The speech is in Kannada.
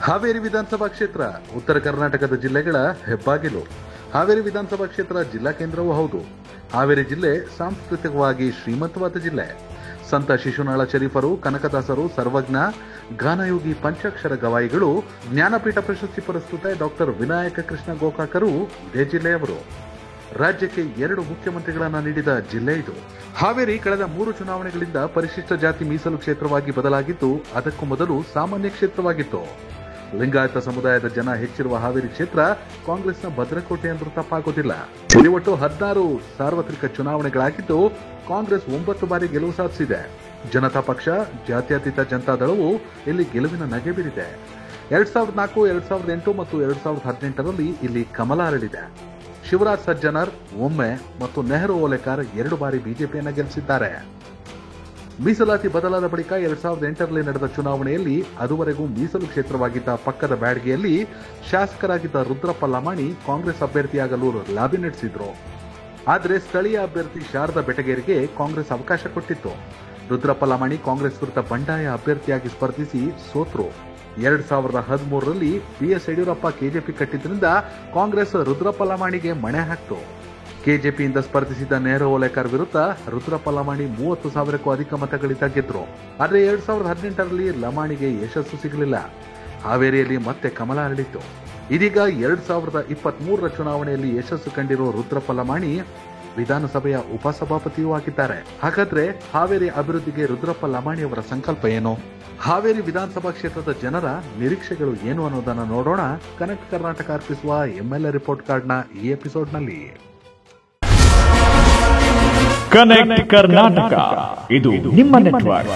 ಹಾವೇರಿ ವಿಧಾನಸಭಾ ಕ್ಷೇತ್ರ ಉತ್ತರ ಕರ್ನಾಟಕದ ಜಿಲ್ಲೆಗಳ ಹೆಬ್ಬಾಗಿಲು. ಹಾವೇರಿ ವಿಧಾನಸಭಾ ಕ್ಷೇತ್ರ ಜಿಲ್ಲಾ ಕೇಂದ್ರವೂ ಹೌದು. ಹಾವೇರಿ ಜಿಲ್ಲೆ ಸಾಂಸ್ಕೃತಿಕವಾಗಿ ಶ್ರೀಮಂತವಾದ ಜಿಲ್ಲೆ. ಸಂತ ಶಿಶುನಾಳ ಶರೀಫರು, ಕನಕದಾಸರು, ಸರ್ವಜ್ಞ, ಗಾನಯೋಗಿ, ಪಂಚಾಕ್ಷರ ಗವಾಯಿಗಳು, ಜ್ಞಾನಪೀಠ ಪ್ರಶಸ್ತಿ ಪುರಸ್ಕೃತ ಡಾಕ್ಟರ್ ವಿನಾಯಕ ಕೃಷ್ಣ ಗೋಕಾಕರು ಇದೇ ಜಿಲ್ಲೆಯವರು. ರಾಜ್ಯಕ್ಕೆ 2 ಮುಖ್ಯಮಂತ್ರಿಗಳನ್ನ ನೀಡಿದ ಜಿಲ್ಲೆ ಇದು. ಹಾವೇರಿ ಕಳೆದ 3 ಚುನಾವಣೆಗಳಿಂದ ಪರಿಶಿಷ್ಟ ಜಾತಿ ಮೀಸಲು ಕ್ಷೇತ್ರವಾಗಿ ಬದಲಾಗಿದ್ದು, ಅದಕ್ಕೂ ಮೊದಲು ಸಾಮಾನ್ಯ ಕ್ಷೇತ್ರವಾಗಿತ್ತು. ಲಿಂಗಾಯತ ಸಮುದಾಯದ ಜನ ಹೆಚ್ಚಿರುವ ಹಾವೇರಿ ಕ್ಷೇತ್ರ ಕಾಂಗ್ರೆಸ್ನ ಭದ್ರಕೋಟೆ ಅಂದ್ರೂ ತಪ್ಪಾಗೋದಿಲ್ಲ. ಇಲ್ಲಿ ಒಟ್ಟು 16 ಸಾರ್ವತ್ರಿಕ ಚುನಾವಣೆಗಳಾಗಿದ್ದು, ಕಾಂಗ್ರೆಸ್ 9 ಬಾರಿ ಗೆಲುವು ಸಾಧಿಸಿದೆ. ಜನತಾ ಪಕ್ಷ, ಜಾತ್ಯತೀತ ಜನತಾದಳವು ಇಲ್ಲಿ ಗೆಲುವಿನ ನಗೆ ಬೀರಿದೆ. 2004, 2008 ಮತ್ತು 2018ರಲ್ಲಿ ಇಲ್ಲಿ ಕಮಲ ಅರಳಿದೆ. ಶಿವರಾಜ್ ಸಜ್ಜನರ್ ಒಮ್ಮೆ ಮತ್ತು ನೆಹರು ಓಲೇಕರ್ 2 ಬಾರಿ ಬಿಜೆಪಿಯನ್ನ ಗೆಲ್ಲಿಸಿದ್ದಾರೆ. ಮೀಸಲಾತಿ ಬದಲಾದ ಬಳಿಕ 2008ರಲ್ಲಿ ನಡೆದ ಚುನಾವಣೆಯಲ್ಲಿ ಅದುವರೆಗೂ ಮೀಸಲು ಕ್ಷೇತ್ರವಾಗಿದ್ದ ಪಕ್ಕದ ಬ್ಯಾಡಗಿಯಲ್ಲಿ ಶಾಸಕರಾಗಿದ್ದ ರುದ್ರಪ್ಪ ಲಮಾಣಿ ಕಾಂಗ್ರೆಸ್ ಅಭ್ಯರ್ಥಿಯಾಗಲು ಲಾಬಿ ನಡೆಸಿದ್ರು. ಆದರೆ ಸ್ಥಳೀಯ ಅಭ್ಯರ್ಥಿ ಶಾರದಾ ಬೆಟಗೇರಿಗೆ ಕಾಂಗ್ರೆಸ್ ಅವಕಾಶ ಕೊಟ್ಟಿತ್ತು. ರುದ್ರಪ್ಪ ಲಮಾಣಿ ಕಾಂಗ್ರೆಸ್ ವಿರುದ್ಧ ಬಂಡಾಯ ಅಭ್ಯರ್ಥಿಯಾಗಿ ಸ್ಪರ್ಧಿಸಿ ಸೋತ್ರು. 2013ರಲ್ಲಿ ಬಿಎಸ್ ಯಡಿಯೂರಪ್ಪ ಕೆಜೆಪಿ ಕಟ್ಟಿದ್ರಿಂದ ಕಾಂಗ್ರೆಸ್ ರುದ್ರಪ್ಪ ಲಮಾಣಿಗೆ ಮಣೆ ಹಾಕ್ತು. ಕೆಜೆಪಿಯಿಂದ ಸ್ಪರ್ಧಿಸಿದ ನೆಹರು ಓಲೇಕರ್ ವಿರುದ್ಧ ರುದ್ರಪ್ಪ ಲಮಾಣಿ 30,000ಕ್ಕೂ ಅಧಿಕ ಮತಗಳಿಂದ ಗೆದ್ರು. ಆದರೆ 2018ರಲ್ಲಿ ಲಮಾಣಿಗೆ ಯಶಸ್ಸು ಸಿಗಲಿಲ್ಲ. ಹಾವೇರಿಯಲ್ಲಿ ಮತ್ತೆ ಕಮಲ ಅರಳಿತು. ಇದೀಗ 2023ರ ಚುನಾವಣೆಯಲ್ಲಿ ಯಶಸ್ಸು ಕಂಡಿರುವ ರುದ್ರಪ್ಪ ಲಮಾಣಿ ವಿಧಾನಸಭೆಯ ಉಪಸಭಾಪತಿಯೂ ಆಗಿದ್ದಾರೆ. ಹಾಗಾದ್ರೆ ಹಾವೇರಿ ಅಭಿವೃದ್ಧಿಗೆ ರುದ್ರಪ್ಪ ಲಮಾಣಿ ಅವರ ಸಂಕಲ್ಪ ಏನು? ಹಾವೇರಿ ವಿಧಾನಸಭಾ ಕ್ಷೇತ್ರದ ಜನರ ನಿರೀಕ್ಷೆಗಳು ಏನು ಅನ್ನೋದನ್ನ ನೋಡೋಣ ಕನೆಕ್ಟ್ ಕರ್ನಾಟಕ ಅರ್ಪಿಸುವ ಎಂಎಲ್ಎ ರಿಪೋರ್ಟ್ ಕಾರ್ಡ್ನ ಈ ಎಪಿಸೋಡ್ನಲ್ಲಿ. ಕನೆಕ್ಟ್ ಕರ್ನಾಟಕ, ಇದು ನಿಮ್ಮ ನೆಟ್ವರ್ಕ್.